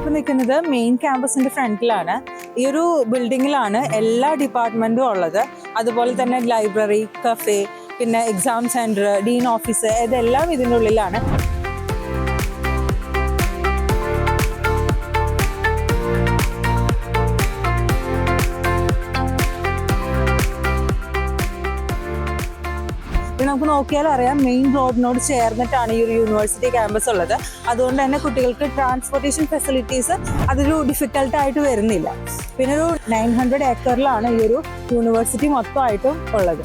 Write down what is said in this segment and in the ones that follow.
നമ്മളിപ്പോൾ നിൽക്കുന്നത് മെയിൻ ക്യാമ്പസിന്റെ ഫ്രണ്ടിലാണ്. ഈ ഒരു ബിൽഡിങ്ങിലാണ് എല്ലാ ഡിപ്പാർട്ട്മെന്റും ഉള്ളത്. അതുപോലെ തന്നെ ലൈബ്രറി, കഫേ, പിന്നെ എക്സാം സെന്റർ, ഡീൻ ഓഫീസ്, ഇതെല്ലാം ഇതിൻ്റെ ഉള്ളിലാണ്. നമുക്ക് നോക്കിയാൽ അറിയാം, മെയിൻ റോഡിനോട് ചേർന്നിട്ടാണ് ഈ ഒരു യൂണിവേഴ്സിറ്റി ക്യാമ്പസ് ഉള്ളത്. അതുകൊണ്ട് തന്നെ കുട്ടികൾക്ക് ട്രാൻസ്പോർട്ടേഷൻ ഫെസിലിറ്റീസ് അതൊരു ഡിഫിക്കൽട്ടായിട്ട് വരുന്നില്ല. പിന്നെ ഒരു 900 ഏക്കറിലാണ് ഈ ഒരു യൂണിവേഴ്സിറ്റി മൊത്തമായിട്ടും ഉള്ളത്.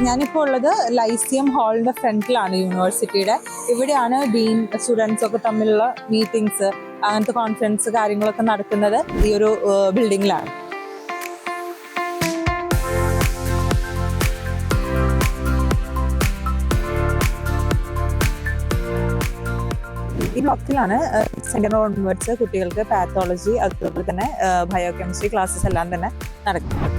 ഞാനിപ്പോൾ ഉള്ളത് ലൈസിയം ഹാളിന്റെ ഫ്രണ്ടിലാണ് യൂണിവേഴ്സിറ്റിയുടെ. ഇവിടെയാണ് ഡീൻ സ്റ്റുഡൻസ് ഒക്കെ തമ്മിലുള്ള മീറ്റിംഗ്സ്, അങ്ങനത്തെ കോൺഫറൻസ് കാര്യങ്ങളൊക്കെ നടക്കുന്നത് ഈ ഒരു ബിൽഡിങ്ങിലാണ്. ഈ ബ്ലോക്കിലാണ് സെക്കൻഡ് ഓൺവേർഡ്സ് കുട്ടികൾക്ക് പാത്തോളജി, അതുപോലെ തന്നെ ബയോകെമിസ്ട്രി ക്ലാസ്സസ് എല്ലാം തന്നെ നടക്കുന്നത്.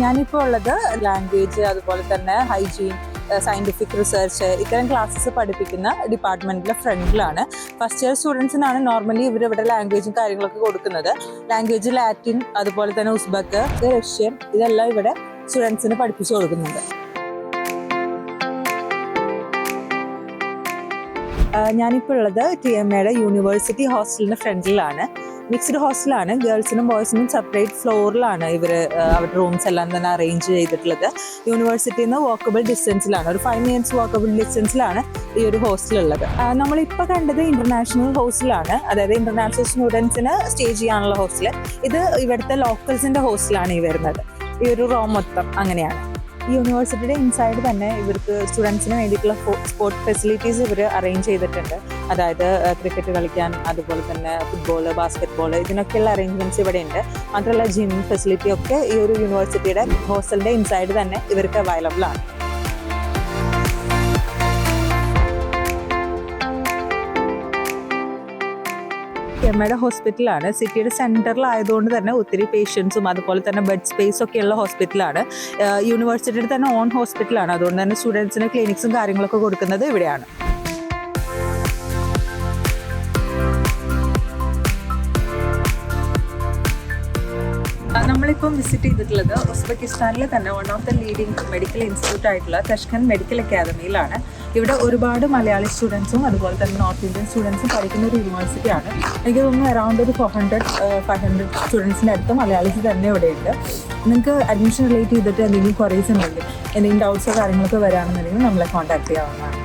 ഞാനിപ്പോൾ ഉള്ളത് ലാംഗ്വേജ്, അതുപോലെ തന്നെ ഹൈജീൻ, സയന്റിഫിക് റിസർച്ച്, ഇത്തരം ക്ലാസ്സസ് പഠിപ്പിക്കുന്ന ഡിപ്പാർട്ട്മെന്റിലെ ഫ്രണ്ടിലാണ്. ഫസ്റ്റ് ഇയർ സ്റ്റുഡൻസിനാണ് നോർമലി ഇവരിവിടെ ലാംഗ്വേജും കാര്യങ്ങളൊക്കെ കൊടുക്കുന്നത്. ലാംഗ്വേജ് ലാറ്റിൻ, അതുപോലെ തന്നെ ഉസ്ബക്ക്, റഷ്യൻ, ഇതെല്ലാം ഇവിടെ സ്റ്റുഡൻസിന് പഠിപ്പിച്ചു കൊടുക്കുന്നുണ്ട്. ഞാനിപ്പോൾ ഉള്ളത് TMAയുടെ യൂണിവേഴ്സിറ്റി ഹോസ്റ്റലിന്റെ ഫ്രണ്ടിലാണ്. മിക്സ്ഡ് ഹോസ്റ്റലാണ്. ഗേൾസിനും ബോയ്സിനും സെപ്പറേറ്റ് ഫ്ലോറിലാണ് ഇവർ അവരുടെ റൂംസ് എല്ലാം തന്നെ അറേഞ്ച് ചെയ്തിട്ടുള്ളത്. യൂണിവേഴ്സിറ്റിയിൽ നിന്ന് വാക്കബിൾ ഡിസ്റ്റൻസിലാണ്, ഒരു 5 minutes വാക്കബിൾ ഡിസ്റ്റൻസിലാണ് ഈ ഒരു ഹോസ്റ്റലുള്ളത്. നമ്മളിപ്പോൾ കണ്ടത് ഇന്റർനാഷണൽ ഹോസ്റ്റലാണ്, അതായത് ഇന്റർനാഷണൽ സ്റ്റുഡൻസിന് സ്റ്റേ ചെയ്യാനുള്ള ഹോസ്റ്റൽ. ഇത് ഇവിടുത്തെ ലോക്കൽസിന്റെ ഹോസ്റ്റലാണ് ഈ വരുന്നത്. ഈ ഒരു റൂം മൊത്തം അങ്ങനെയാണ്. ഈ യൂണിവേഴ്സിറ്റിയുടെ ഇൻസൈഡ് തന്നെ ഇവർക്ക് സ്റ്റുഡൻസിന് വേണ്ടിയിട്ടുള്ള സ്പോർട്സ് ഫെസിലിറ്റീസ് ഇവർ അറേഞ്ച് ചെയ്തിട്ടുണ്ട്. അതായത് ക്രിക്കറ്റ് കളിക്കാൻ, അതുപോലെ തന്നെ ഫുട്ബോൾ, ബാസ്കറ്റ്ബോൾ, ഇതിനൊക്കെയുള്ള അറേഞ്ച്മെന്റ്സ് ഇവിടെ ഉണ്ട്. മാത്രമല്ല ജിം ഫെസിലിറ്റി ഒക്കെ ഈ ഒരു യൂണിവേഴ്സിറ്റിയുടെ ഹോസ്റ്റലിന്റെ ഇൻസൈഡ് തന്നെ ഇവർക്ക് അവൈലബിൾ ആണ്. TMAയുടെ ഹോസ്പിറ്റലാണ്. സിറ്റിയുടെ സെന്ററിലായതുകൊണ്ട് തന്നെ ഒത്തിരി പേഷ്യൻസും അതുപോലെ തന്നെ ബെഡ് സ്പേസ് ഒക്കെയുള്ള ഹോസ്പിറ്റലാണ്. യൂണിവേഴ്സിറ്റിയുടെ തന്നെ ഓൺ ഹോസ്പിറ്റലാണ്. അതുകൊണ്ട് തന്നെ സ്റ്റുഡൻസിന് ക്ലിനിക്സും കാര്യങ്ങളൊക്കെ കൊടുക്കുന്നത് ഇവിടെയാണ്. നമ്മളിപ്പം വിസിറ്റ് ചെയ്തിട്ടുള്ളത് ഉസ്ബെക്കിസ്ഥാനിലെ തന്നെ one of the leading medical institute ആയിട്ടുള്ള തഷ്കൻ മെഡിക്കൽ അക്കാദമിയിലാണ്. ഇവിടെ ഒരുപാട് മലയാളി സ്റ്റുഡൻസും അതുപോലെ തന്നെ നോർത്ത് ഇന്ത്യൻ സ്റ്റുഡൻസും പഠിക്കുന്ന ഒരു യൂണിവേഴ്സിറ്റിയാണ്. എനിക്ക് തോന്നുന്നു അറൗണ്ട് ഒരു 400-500 സ്റ്റുഡൻസിൻ്റെ അടുത്ത് മലയാളീസ് തന്നെ ഇവിടെയുണ്ട്. നിങ്ങൾക്ക് അഡ്മിഷൻ റിലേറ്റ് ചെയ്തിട്ട് എന്തെങ്കിലും ക്വറീസ് ഉണ്ടെങ്കിൽ, എന്തെങ്കിലും ഡൗട്ട്സോ കാര്യങ്ങളൊക്കെ വരികയാണെന്നുണ്ടെങ്കിൽ നമ്മളെ കോൺടാക്ട് ചെയ്യാവുന്നതാണ്.